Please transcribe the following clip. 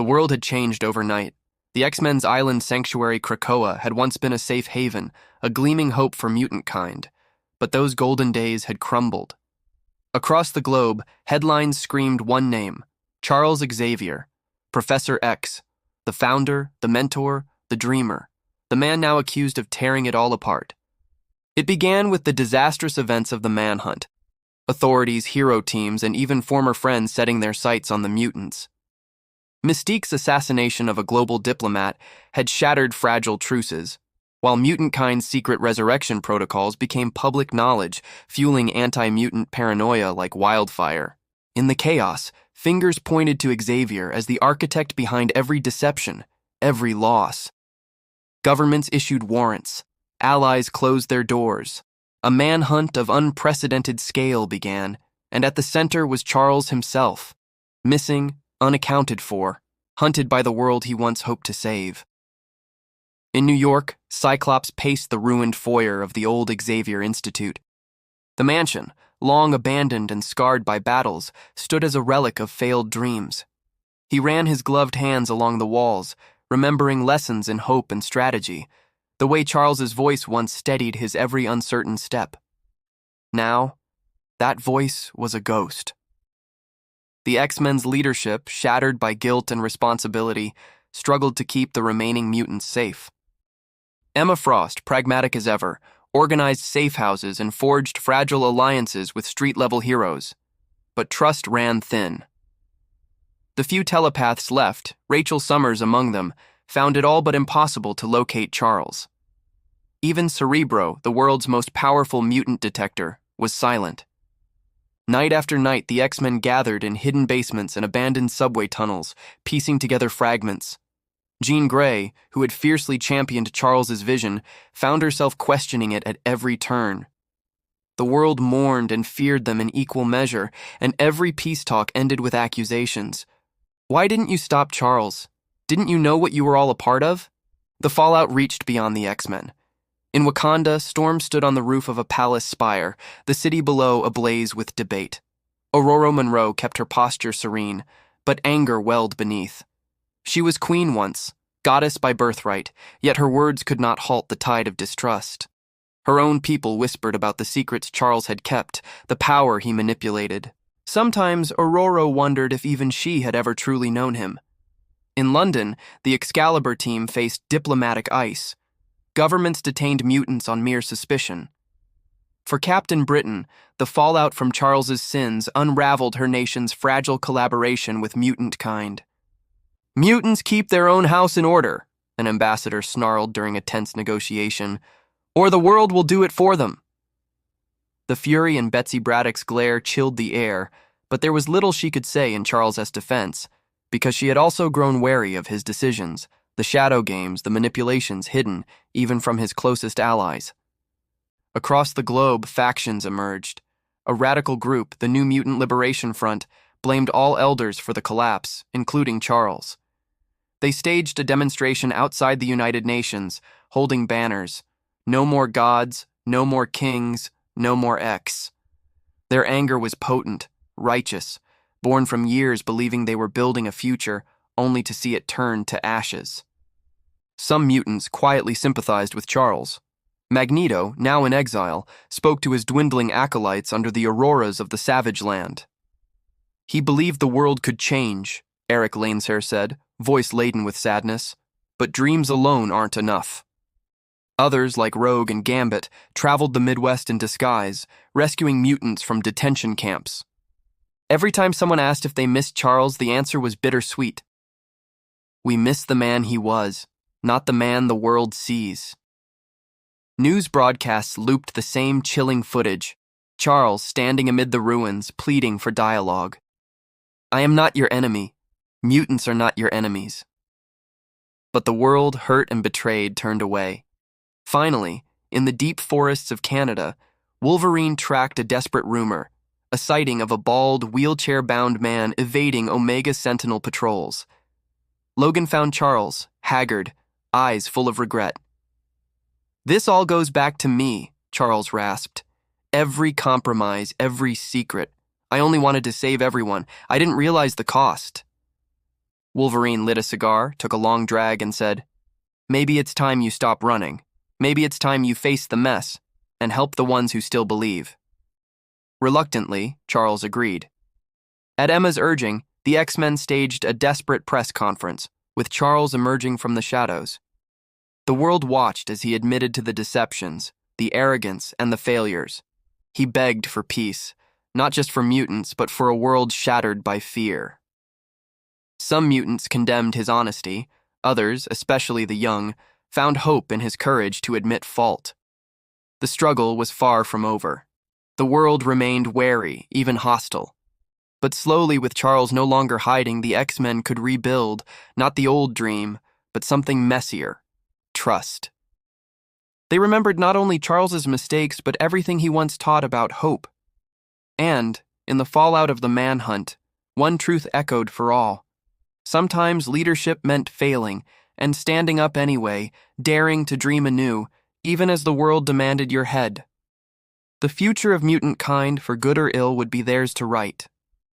The world had changed overnight. The X-Men's island sanctuary Krakoa had once been a safe haven, a gleaming hope for mutantkind. But those golden days had crumbled. Across the globe, headlines screamed one name: Charles Xavier, Professor X, the founder, the mentor, the dreamer, the man now accused of tearing it all apart. It began with the disastrous events of the Manhunt. Authorities, hero teams, and even former friends setting their sights on the mutants. Mystique's assassination of a global diplomat had shattered fragile truces, while mutantkind's secret resurrection protocols became public knowledge, fueling anti-mutant paranoia like wildfire. In the chaos, fingers pointed to Xavier as the architect behind every deception, every loss. Governments issued warrants. Allies closed their doors. A manhunt of unprecedented scale began, and at the center was Charles himself, missing, unaccounted for, hunted by the world he once hoped to save. In New York, Cyclops paced the ruined foyer of the old Xavier Institute. The mansion, long abandoned and scarred by battles, stood as a relic of failed dreams. He ran his gloved hands along the walls, remembering lessons in hope and strategy, the way Charles's voice once steadied his every uncertain step. Now, that voice was a ghost. The X-Men's leadership, shattered by guilt and responsibility, struggled to keep the remaining mutants safe. Emma Frost, pragmatic as ever, organized safe houses and forged fragile alliances with street-level heroes. But trust ran thin. The few telepaths left, Rachel Summers among them, found it all but impossible to locate Charles. Even Cerebro, the world's most powerful mutant detector, was silent. Night after night, the X-Men gathered in hidden basements and abandoned subway tunnels, piecing together fragments. Jean Grey, who had fiercely championed Charles's vision, found herself questioning it at every turn. The world mourned and feared them in equal measure, and every peace talk ended with accusations. Why didn't you stop Charles? Didn't you know what you were all a part of? The fallout reached beyond the X-Men. In Wakanda, Storm stood on the roof of a palace spire, the city below ablaze with debate. Aurora Monroe kept her posture serene, but anger welled beneath. She was queen once, goddess by birthright, yet her words could not halt the tide of distrust. Her own people whispered about the secrets Charles had kept, the power he manipulated. Sometimes Aurora wondered if even she had ever truly known him. In London, the Excalibur team faced diplomatic ice. Governments detained mutants on mere suspicion. For Captain Britain, the fallout from Charles's sins unraveled her nation's fragile collaboration with mutantkind. "Mutants keep their own house in order," an ambassador snarled during a tense negotiation, "or the world will do it for them." The fury in Betsy Braddock's glare chilled the air, but there was little she could say in Charles's defense, because she had also grown wary of his decisions, the shadow games, the manipulations hidden even from his closest allies. Across the globe, factions emerged. A radical group, the New Mutant Liberation Front, blamed all elders for the collapse, including Charles. They staged a demonstration outside the United Nations, holding banners: "No more gods, no more kings, no more X." Their anger was potent, righteous, born from years believing they were building a future, only to see it turn to ashes. Some mutants quietly sympathized with Charles. Magneto, now in exile, spoke to his dwindling acolytes under the auroras of the Savage Land. He believed the world could change, Eric Laneshair said, voice laden with sadness, but dreams alone aren't enough. Others, like Rogue and Gambit, traveled the Midwest in disguise, rescuing mutants from detention camps. Every time someone asked if they missed Charles, the answer was bittersweet. "We miss the man he was, not the man the world sees." News broadcasts looped the same chilling footage, Charles standing amid the ruins, pleading for dialogue. "I am not your enemy. Mutants are not your enemies." But the world, hurt and betrayed, turned away. Finally, in the deep forests of Canada, Wolverine tracked a desperate rumor, a sighting of a bald, wheelchair-bound man evading Omega Sentinel patrols. Logan found Charles, haggard, eyes full of regret. "This all goes back to me," Charles rasped. "Every compromise, every secret. I only wanted to save everyone. I didn't realize the cost." Wolverine lit a cigar, took a long drag, and said, "Maybe it's time you stop running. Maybe it's time you face the mess and help the ones who still believe." Reluctantly, Charles agreed. At Emma's urging, the X-Men staged a desperate press conference, with Charles emerging from the shadows. The world watched as he admitted to the deceptions, the arrogance, and the failures. He begged for peace, not just for mutants, but for a world shattered by fear. Some mutants condemned his honesty. Others, especially the young, found hope in his courage to admit fault. The struggle was far from over. The world remained wary, even hostile. But slowly, with Charles no longer hiding, the X-Men could rebuild, not the old dream, but something messier: trust. They remembered not only Charles's mistakes, but everything he once taught about hope. And, in the fallout of the Manhunt, one truth echoed for all. Sometimes leadership meant failing, and standing up anyway, daring to dream anew, even as the world demanded your head. The future of mutant kind, for good or ill, would be theirs to write.